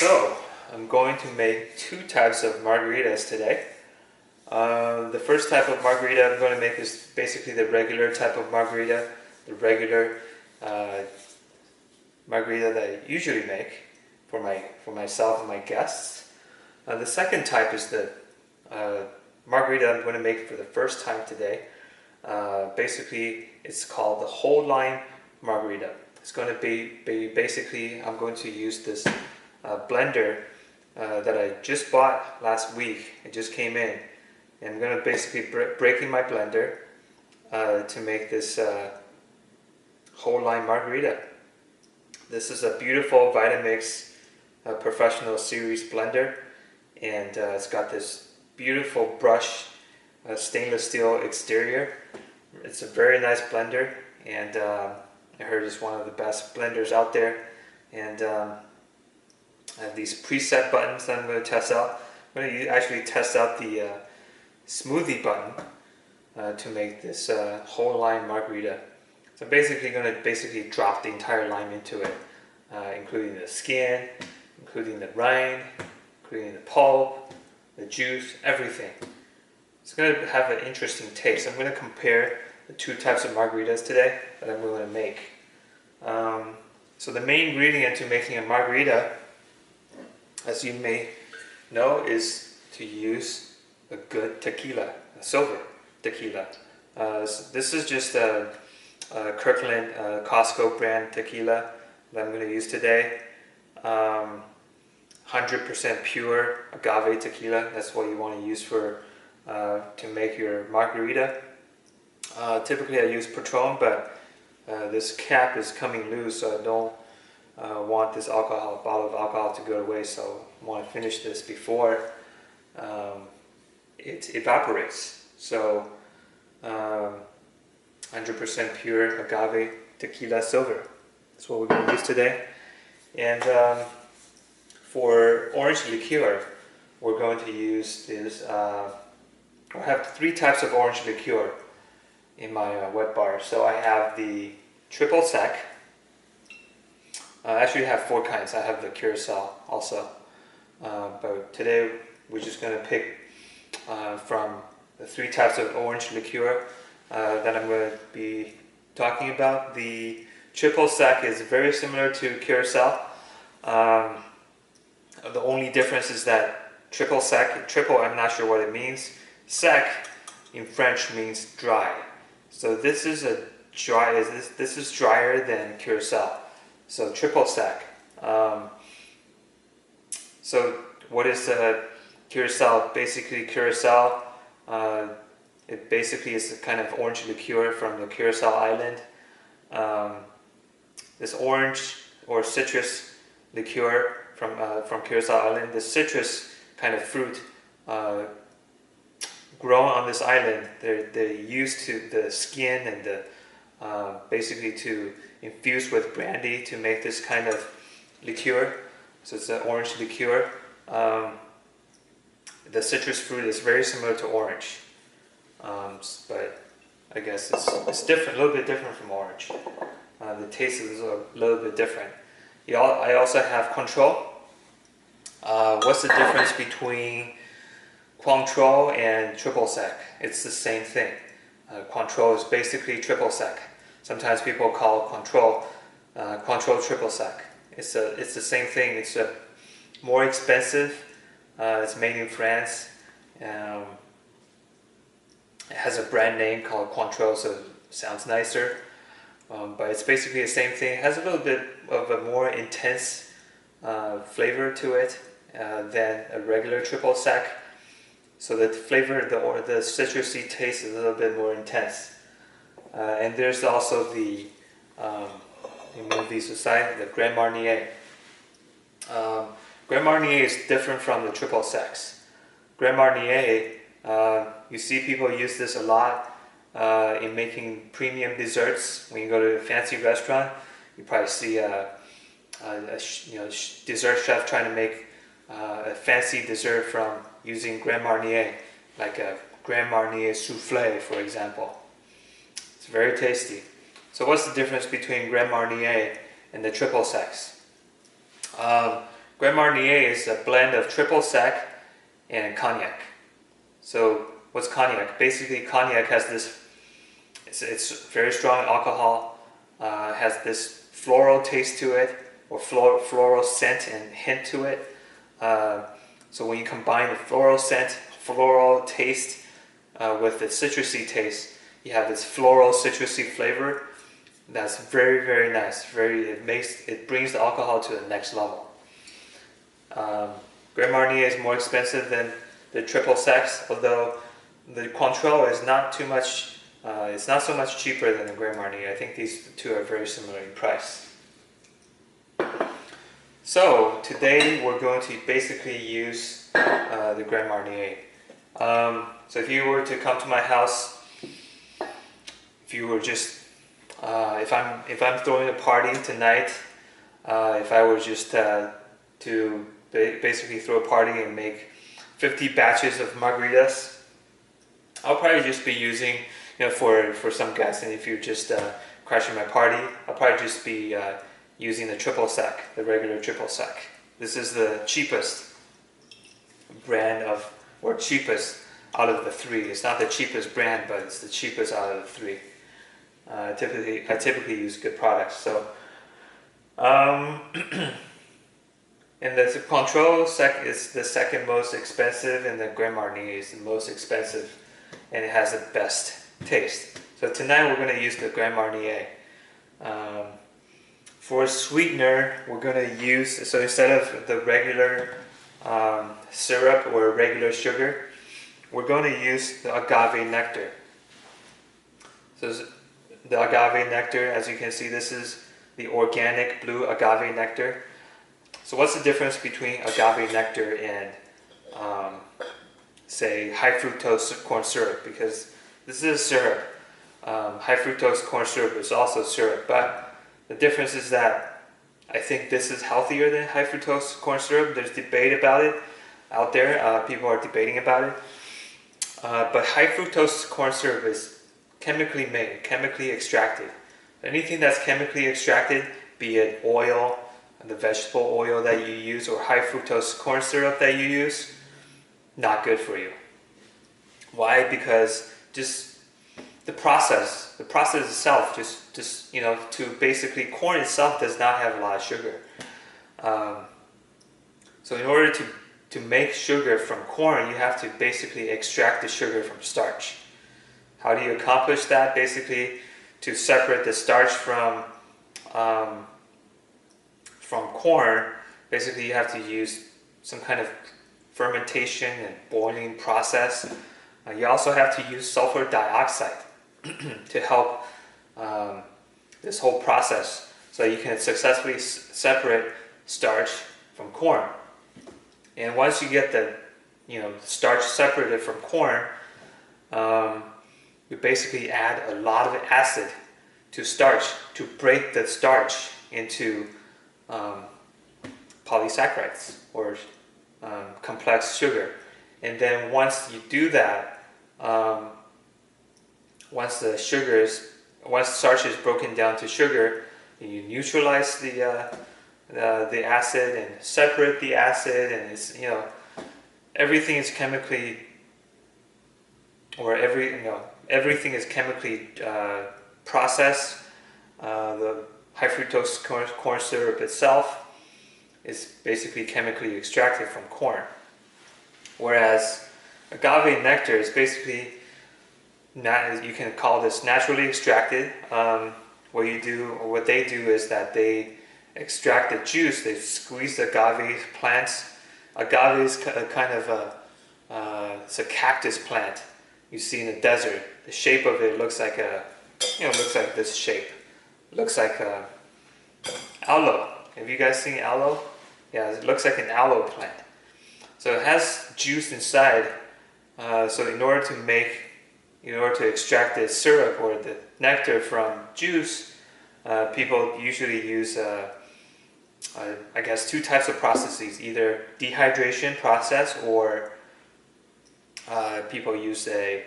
So, I'm going to make two types of margaritas today. The first type of margarita I'm going to make is basically the regular type of margarita, the regular margarita that I usually make for myself and my guests. The second type is the margarita I'm going to make for the first time today. Basically, it's called the whole lime margarita. It's going to be basically, I'm going to use this blender that I just bought last week. It just came in. And I'm going to basically break in my blender to make this whole lime margarita. This is a beautiful Vitamix Professional Series blender, and it's got this beautiful brush stainless steel exterior. It's a very nice blender, and I heard it's one of the best blenders out there. And I have these preset buttons that I'm going to test out. I'm going to actually test out the smoothie button to make this whole lime margarita. So I'm basically going to drop the entire lime into it, including the skin, including the rind, including the pulp, the juice, everything. It's going to have an interesting taste. I'm going to compare the two types of margaritas today that I'm going to make. So the main ingredient to making a margarita, as you may know, is to use a good tequila, a silver tequila. This is just a Kirkland Costco brand tequila that I'm going to use today. 100% pure agave tequila. That's what you want to use for to make your margarita. Typically I use Patron, but this cap is coming loose, so I don't want this bottle of alcohol to go to waste. So I want to finish this before it evaporates. So 100% pure agave tequila silver. That's what we're going to use today. And for orange liqueur, we're going to use this. I have three types of orange liqueur in my wet bar. So I have the triple sec. I actually have four kinds. I have the curacao also. But today we're just going to pick from the three types of orange liqueur that I'm going to be talking about. The triple sec is very similar to curacao. The only difference is that triple I'm not sure what it means. Sec in French means dry. So this is this is drier than curacao. So triple sec. So what is curacao? Basically, curacao. It basically is a kind of orange liqueur from the Curacao Island. This orange or citrus liqueur from Curacao Island. The citrus kind of fruit grown on this island. They're used to the skin and the basically to infuse with brandy to make this kind of liqueur. So it's an orange liqueur. The citrus fruit is very similar to orange, but I guess it's different, a little bit different from orange. The taste is a little bit different. I also have Cointreau. What's the difference between Cointreau and triple sec? It's the same thing. Cointreau is basically triple sec. Sometimes people call Cointreau triple sec. It's the same thing. It's more expensive. It's made in France. It has a brand name called Cointreau, so it sounds nicer. But it's basically the same thing. It has a little bit of a more intense flavor to it than a regular triple sec. So the flavor, the citrusy taste is a little bit more intense. And there's also the, move these aside, the Grand Marnier. Grand Marnier is different from the triple secs. Grand Marnier, you see people use this a lot in making premium desserts. When you go to a fancy restaurant, you probably see a dessert chef trying to make a fancy dessert from using Grand Marnier, like a Grand Marnier soufflé, for example. It's very tasty. So what's the difference between Grand Marnier and the triple secs? Grand Marnier is a blend of triple sec and cognac. So what's cognac? Basically, cognac has this, it's very strong alcohol, has this floral taste to it, or floral scent and hint to it. So when you combine the floral scent, floral taste with the citrusy taste, you have this floral citrusy flavor. That's very, very nice. It brings the alcohol to the next level. Grand Marnier is more expensive than the triple secs, although the Cointreau is not too much. It's not so much cheaper than the Grand Marnier. I think these two are very similar in price. So today we're going to basically use the Grand Marnier. So if you were to come to my house, if you were just, if I'm throwing a party tonight, if I were just to basically throw a party and make 50 batches of margaritas, I'll probably just be using, for some guests, and if you're just crashing my party, I'll probably just be using the triple sec, the regular triple sec. This is the cheapest brand of, or cheapest out of the three. It's not the cheapest brand, but it's the cheapest out of the three. I typically use good products. So, and the Cointreau is the second most expensive, and the Grand Marnier is the most expensive, and it has the best taste. So tonight we're going to use the Grand Marnier. For a sweetener, we're going to use, so instead of the regular syrup or regular sugar, we're going to use the agave nectar. So the agave nectar, as you can see, this is the organic blue agave nectar. So what's the difference between agave nectar and, say, high fructose corn syrup? Because this is syrup. High fructose corn syrup is also syrup, but the difference is that I think this is healthier than high fructose corn syrup. There's debate about it out there. People are debating about it. But high fructose corn syrup is chemically made, chemically extracted. Anything that's chemically extracted, be it oil, the vegetable oil that you use, or high fructose corn syrup that you use, not good for you. Why? Because just the process itself, to basically, corn itself does not have a lot of sugar. So in order to make sugar from corn, you have to basically extract the sugar from starch. How do you accomplish that? Basically, to separate the starch from corn, basically you have to use some kind of fermentation and boiling process. You also have to use sulfur dioxide to help this whole process, so you can successfully separate starch from corn. And once you get the starch separated from corn, you basically add a lot of acid to starch to break the starch into polysaccharides, or complex sugar. And then once you do that, once starch is broken down to sugar, you neutralize the acid and separate the acid, and it's everything is chemically, or everything is chemically processed. The high fructose corn syrup itself is basically chemically extracted from corn, whereas agave nectar is basically, you can call this naturally extracted. What they do is that they extract the juice. They squeeze the agave plants. Agave is kind of it's a cactus plant you see in the desert. The shape of it looks like looks like this shape. It looks like aloe. Have you guys seen aloe? Yeah, it looks like an aloe plant. So it has juice inside. So in order to extract the syrup or the nectar from juice, people usually use, I guess, two types of processes: either dehydration process, or people use a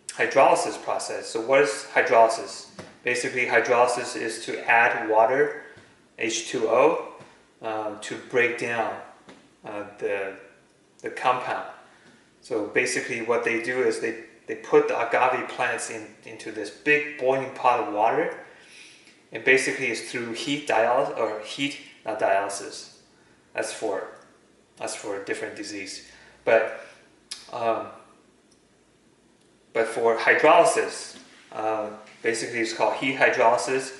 hydrolysis process. So what is hydrolysis? Basically, hydrolysis is to add water, H2O, to break down the compound. So basically what they do is they put the agave plants into this big boiling pot of water, and basically it's through heat dialysis, or heat, not dialysis. That's for a different disease. But for hydrolysis, basically it's called heat hydrolysis.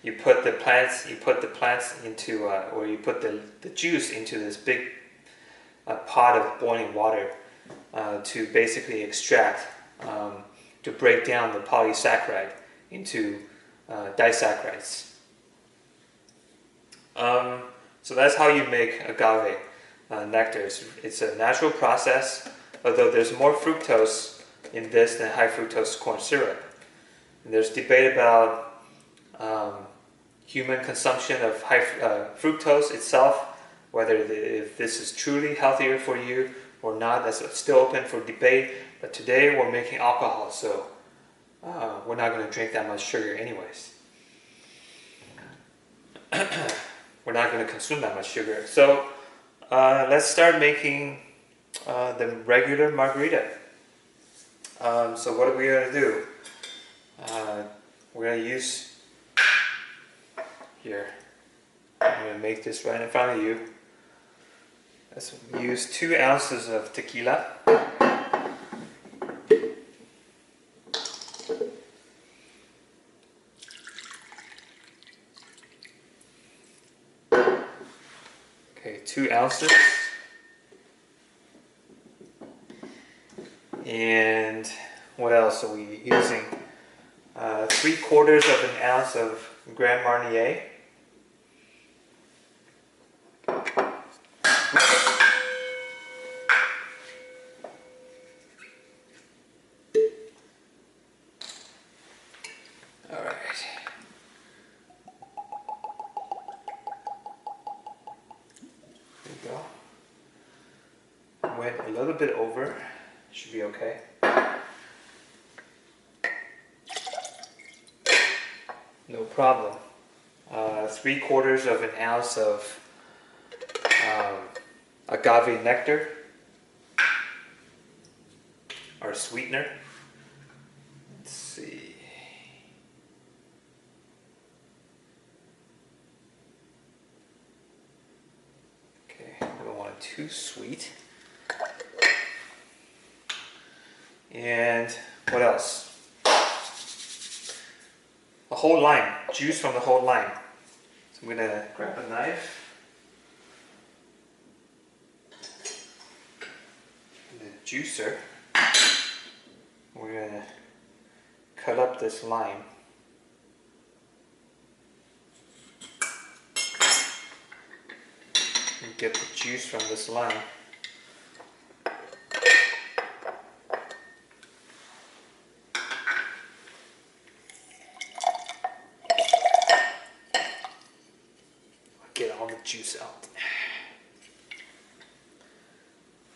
You put the plants into, or you put the juice into this big pot of boiling water to basically extract, to break down the polysaccharide into disaccharides. So that's how you make agave nectar. It's a natural process, although there's more fructose in this than high fructose corn syrup. And there's debate about human consumption of high fructose itself, whether if this is truly healthier for you or not. That's still open for debate. But today we're making alcohol, so we're not going to drink that much sugar anyways. We're not going to consume that much sugar. So let's start making the regular margarita. So what are we going to do? We're going to use, here, I'm going to make this right in front of you. Let's use 2 ounces of tequila. Okay, 2 ounces. And what else are we using? 3/4 of an ounce of Grand Marnier. All right. There we go. Went a little bit over. Should be okay. No problem. 3/4 of an ounce of agave nectar, or sweetener. Let's see. Okay, I don't want it too sweet. And what else? A whole lime, juice from the whole lime. So I'm gonna grab a knife. The juicer. We're gonna cut up this lime. And get the juice from this lime. Get all the juice out.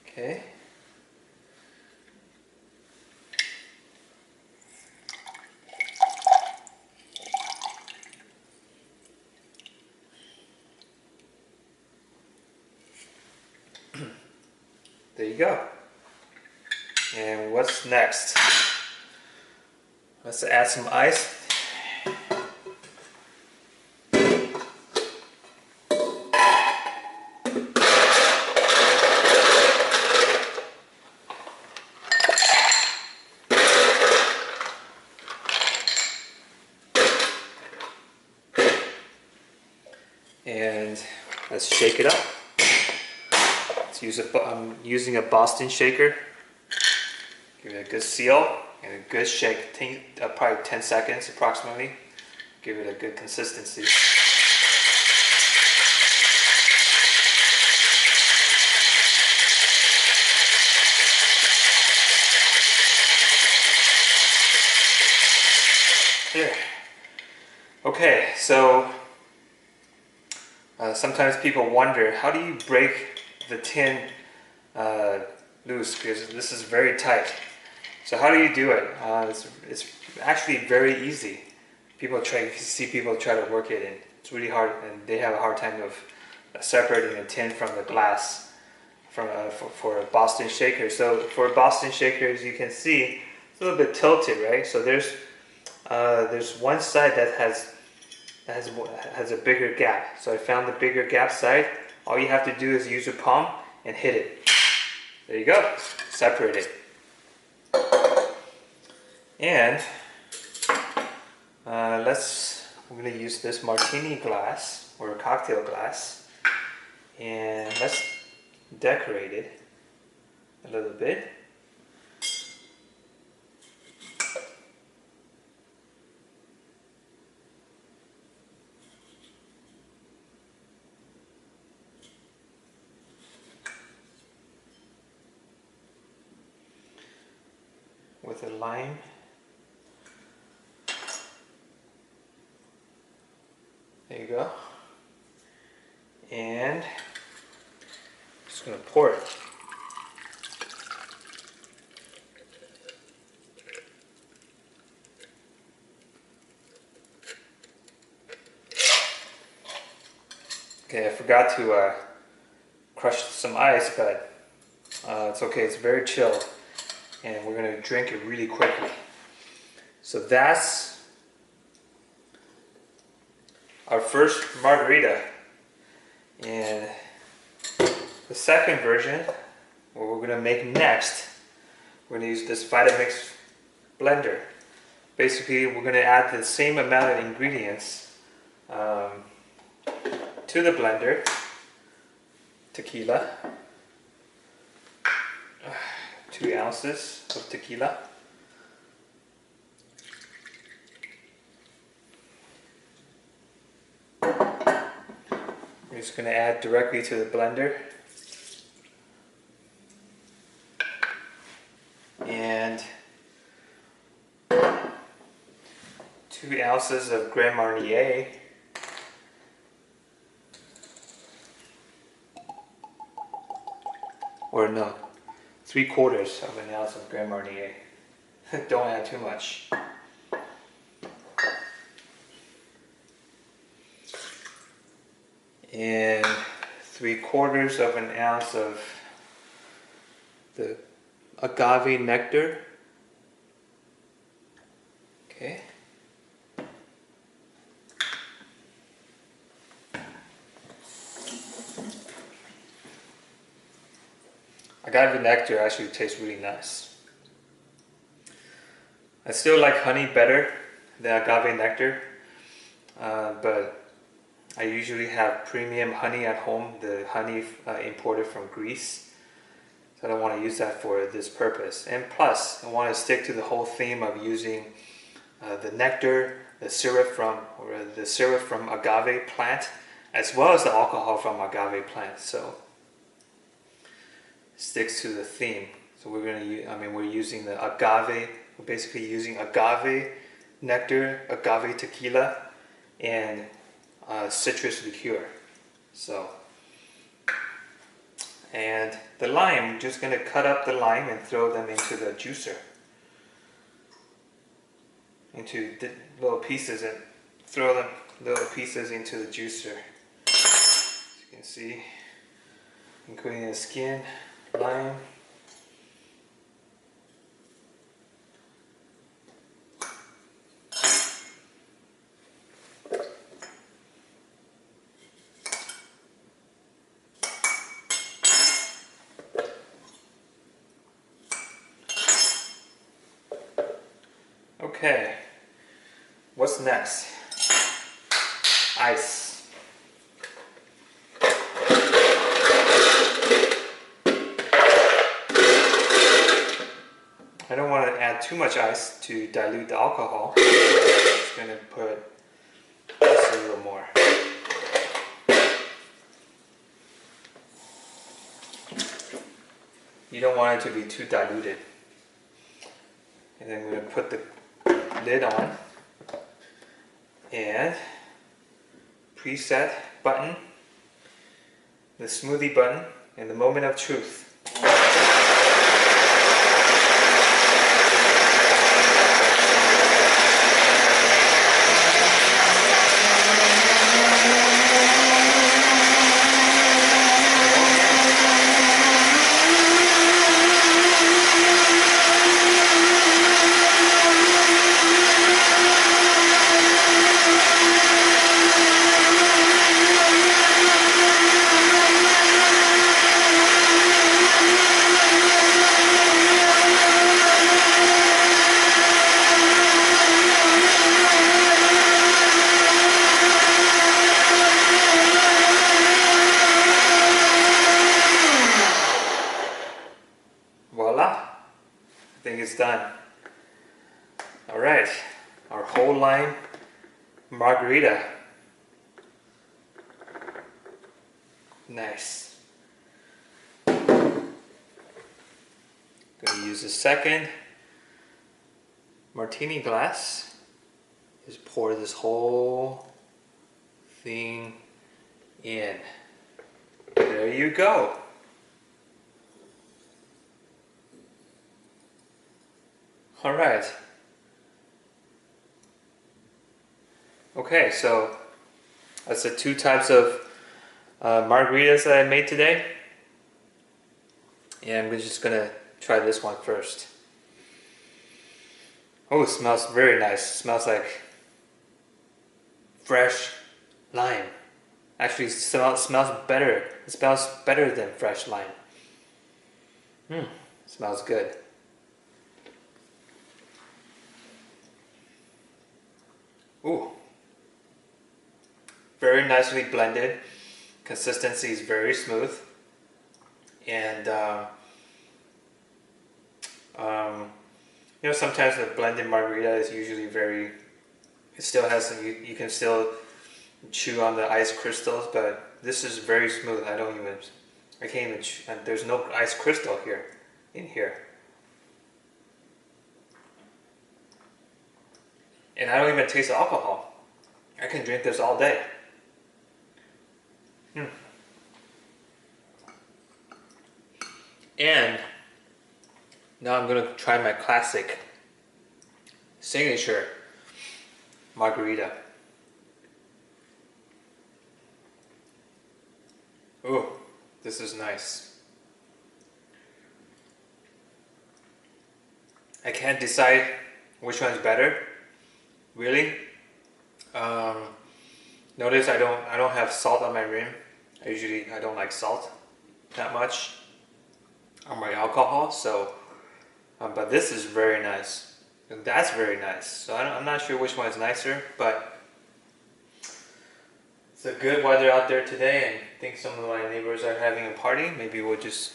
Okay. There you go. And what's next? Let's add some ice. And let's shake it up. I'm using a Boston shaker. Give it a good seal and a good shake, probably 10 seconds approximately. Give it a good consistency. There. Okay, so sometimes people wonder, how do you break the tin loose, because this is very tight. So how do you do it? It's actually very easy. See people try to work it, and it's really hard, and they have a hard time separating the tin from the glass for a Boston shaker. So for Boston shakers, you can see it's a little bit tilted, right? So there's one side that has a bigger gap. So I found the bigger gap side. All you have to do is use your palm and hit it. There you go. Separate it. And we're going to use this martini glass or a cocktail glass, and let's decorate it a little bit. With a lime. There you go. And just going to pour it. Okay, I forgot to crush some ice, but it's okay. It's very chilled. And we're going to drink it really quickly. So that's our first margarita. And the second version, what we're going to make next, we're going to use this Vitamix blender. Basically, we're going to add the same amount of ingredients to the blender. Tequila. 2 ounces of tequila. We're just going to add directly to the blender. And 2 ounces of Grand Marnier. Or no, 3/4 of an ounce of Grand Marnier. Don't add too much. And 3/4 of an ounce of the agave nectar. Okay. Agave nectar actually tastes really nice. I still like honey better than agave nectar, but I usually have premium honey at home, the honey imported from Greece. So I don't want to use that for this purpose. And plus, I want to stick to the whole theme of using the nectar, the syrup from agave plant, as well as the alcohol from agave plant. So sticks to the theme. So we're going to we're using the agave. We're basically using agave nectar, agave tequila, and citrus liqueur. So, and the lime, we're just going to cut up the lime and throw them into the juicer, into little pieces, and throw them little pieces into the juicer. As you can see, including the skin, lime. Okay, what's next? Ice. I don't want to add too much ice to dilute the alcohol. So I'm just going to put just a little more. You don't want it to be too diluted. And then we're going to put the lid on, and preset button, the smoothie button, and the moment of truth. done. All right, our whole lime margarita. Nice. Gonna use a second martini glass. Just pour this whole thing in. There you go. All right. Okay, so that's the two types of margaritas that I made today. And we're just gonna try this one first. Oh, it smells very nice. It smells like fresh lime. Actually, it smells better. It smells better than fresh lime. Smells good. Ooh. Very nicely blended. Consistency is very smooth. And you know, sometimes the blended margarita is usually very, it still has some, you can still chew on the ice crystals, but this is very smooth. I can't even chew, and there's no ice crystal in here. And I don't even taste the alcohol. I can drink this all day. And now I'm gonna try my classic signature margarita. Ooh, this is nice. I can't decide which one's better, really. Notice I don't have salt on my rim. I don't like salt that much on my alcohol, so but this is very nice, and that's very nice. So I'm not sure which one is nicer, but it's a good weather out there today, and I think some of my neighbors are having a party. Maybe we'll just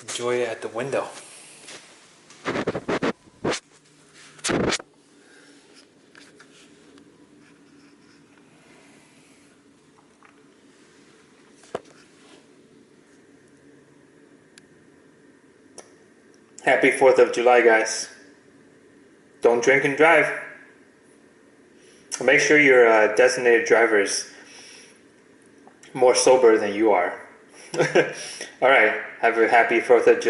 enjoy it at the window. Happy 4th of July, guys. Don't drink and drive. Make sure your designated driver is more sober than you are. Alright, have a happy 4th of July.